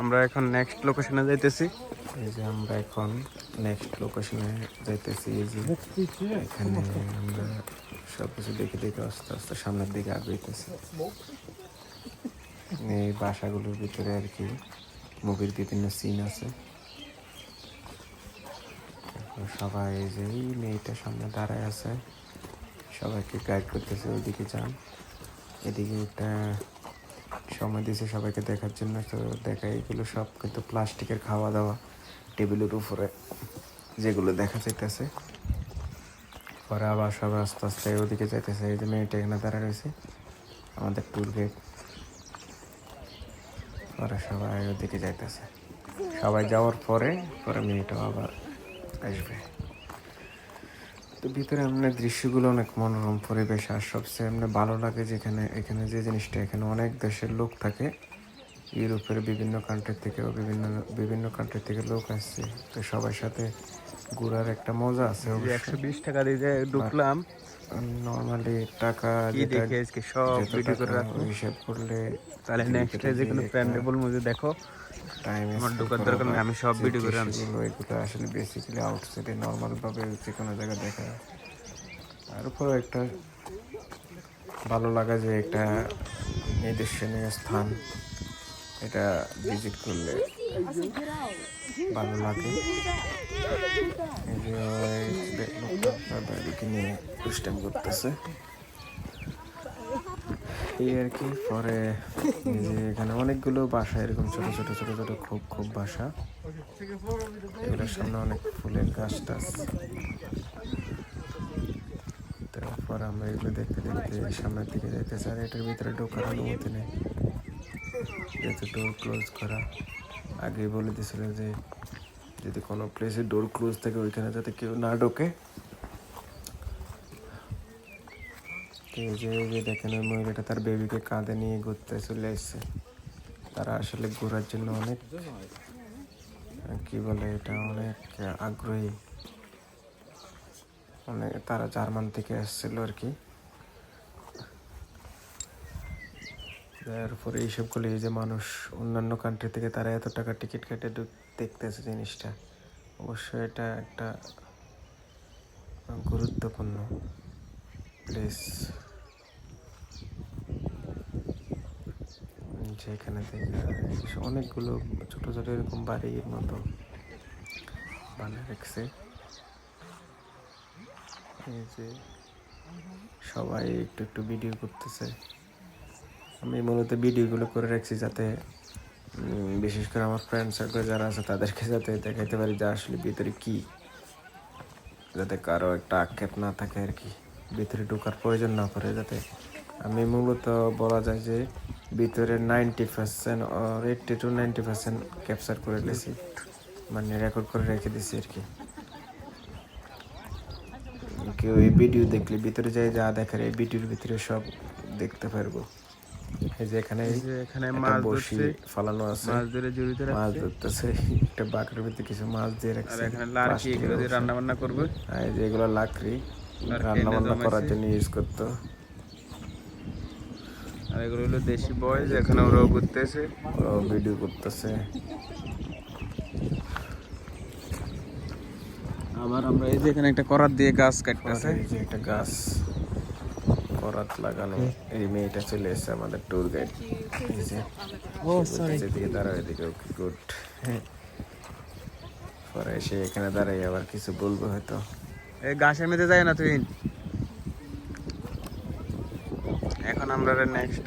আমরা এখন নেক্সট লোকেশনে যাইতেছি। এই যে আমরা এখন নেক্সট লোকেশনে যাইতেছি। এই যে এখানে আমরা সব কিছু দেখে দেখে আস্তে আস্তে সামনের দিকে আগাইতেছি। এই বাসাগুলোর ভিতরে আর কি মুভির বিভিন্ন সিন আছে। সবাই এই যে এই মেয়েটা সামনে দাঁড়ায় আছে, সবাইকে গাইড করতেছে ওইদিকে যান, এদিকে একটা সময় দিয়েছে সবাইকে দেখার জন্য। তো দেখা এগুলো সব কিন্তু প্লাস্টিকের খাওয়া দাওয়া টেবিলের উপরে যেগুলো দেখা যাইতেছে। পরে আবার সবাই আস্তে আস্তে ওদিকে যাইতেছে। এই যে মেয়েটা এখানে দাঁড়া রয়েছে, আমাদের ট্যুর গাইড। পরে সবাই ওদিকে যাইতেছে, সবাই যাওয়ার পরে পরে মেয়েটাও আবার আসবে। তো ভিতরে এমনি দৃশ্যগুলো অনেক মনোরম পরিবেশ। আর সবচেয়ে এমনি ভালো লাগে যেখানে এখানে যে জিনিসটা, এখানে অনেক দেশের লোক থাকে, ইউরোপের বিভিন্ন কান্ট্রি থেকেও বিভিন্ন কান্ট্রি থেকে লোক আসছে। তো সবার সাথে ঘোরার একটা মজা আছে। 120 টাকা দিয়ে ঢুকলাম। নর্মালি টাকা কি দেখে আজকে সব ভিডিও করে রাখো, হিসাব করলে তাহলে নেক্সট যে কোনো প্যান্ডেবল মুভি দেখো, টাইম আমার ঢোকার দরকার নেই, আমি সব ভিডিও করে আনছি। এগুলো আসলে বেসিক্যালি আউটসাইডে নর্মালভাবে যে কোনো জায়গায় দেখা যায়। আর উপরে একটা ভালো লাগা যে একটা নির্দেশনীয় স্থান, এটা ভিজিট করলে ভালো লাগে। এই যে লোকটা বাড়িকে নিয়ে দুষ্টাম করতেছে এই আর কি। পরে এই যে এখানে অনেকগুলো বাসা, এরকম ছোট ছোট ছোট ছোট খুব খুব বাসা, এগুলোর সামনে অনেক ফুলের গাছ টাছ। তারপর আমরা এগুলো দেখতে দেখতে সামনের দিকে যাইতেছি। আর এটার ভিতরে ঢোকার অনুমতি নেই, যেহেতু ডোর ক্লোজ করা। আগেই বলে দিয়েছিল যে যদি কোনো প্লেসে ডোর ক্লোজ থাকে ওইখানে যাতে কেউ না ঢোকে। এই যে দেখেন ওই মহিলাটা তার বেবিকে কাঁধে নিয়ে ঘুরতে চলে এসছে। তারা আসলে ঘোরার জন্য অনেক কি বলে এটা অনেক আগ্রহী। অনেক তারা জার্মান থেকে এসেছিল আর কি। তারপরে এইসবগুলো এই যে মানুষ অন্যান্য কান্ট্রি থেকে তারা এত টাকা টিকিট কেটে দেখতেছে জিনিসটা, অবশ্যই এটা একটা গুরুত্বপূর্ণ প্লেস। যেখানে থেকে অনেকগুলো ছোট ছোট এরকম বাড়ির মতো বানিয়ে রাখছে। এই যে সবাই একটু একটু ভিডিও করতেছে। আমি মূলত ভিডিওগুলো করে রাখছি যাতে বিশেষ করে আমার ফ্রেন্ড সার্কেল যারা আছে তাদেরকে যাতে দেখাইতে পারি যে আসলে ভিতরে কি, যাতে কারো একটা আক্ষেপ না থাকে আর কি, ভিতরে ঢোকার প্রয়োজন না পড়ে। যাতে আমি মূলত বলা যায় যে ভিতরে 90% আর 80 to 90% ক্যাপচার করে দিয়েছি, মানে রেকর্ড করে রেখে দিছি আর কি। কেউ এই ভিডিও দেখলে ভিতরে যাই যা দেখার এই ভিডিওর ভিতরে সব দেখতে পারবো। এই যে এখানে মাছ বসি ফালানো আছে, মাছ ধরে জড়িত মাছ ধরতেছে। একটা বাকের ভিতরে কিছু মাছ দিয়ে রাখছে। আর এখানে লাড়কি এগুলো দিয়ে রান্না বান্না করবে। এই যে এগুলো লাকড়ি রান্না বান্না করার জন্য ইউজ করতো। আর এগুলো হলো দেশি বয়েজ, এখানে ওরাও ঘুরতেছে, ওরাও ভিডিও করতেছে। আবার আমরা এই যে এখানে একটা করাত দিয়ে গাছ কাটতেছে, এই যে একটা গাছ করাত লাগানো। এই মেয়েটা চলে এসেছে আমাদের ট্যুর গাইড। এই যে ও সরি এদিকে দাঁড়াও, এদিকে ওকে গুড। পরে এসে এখানে দাঁড়াই আবার কিছু বলবো হয়তো। এই গাছের মধ্যে যায় না তুই। এখন আমরা নেক্সট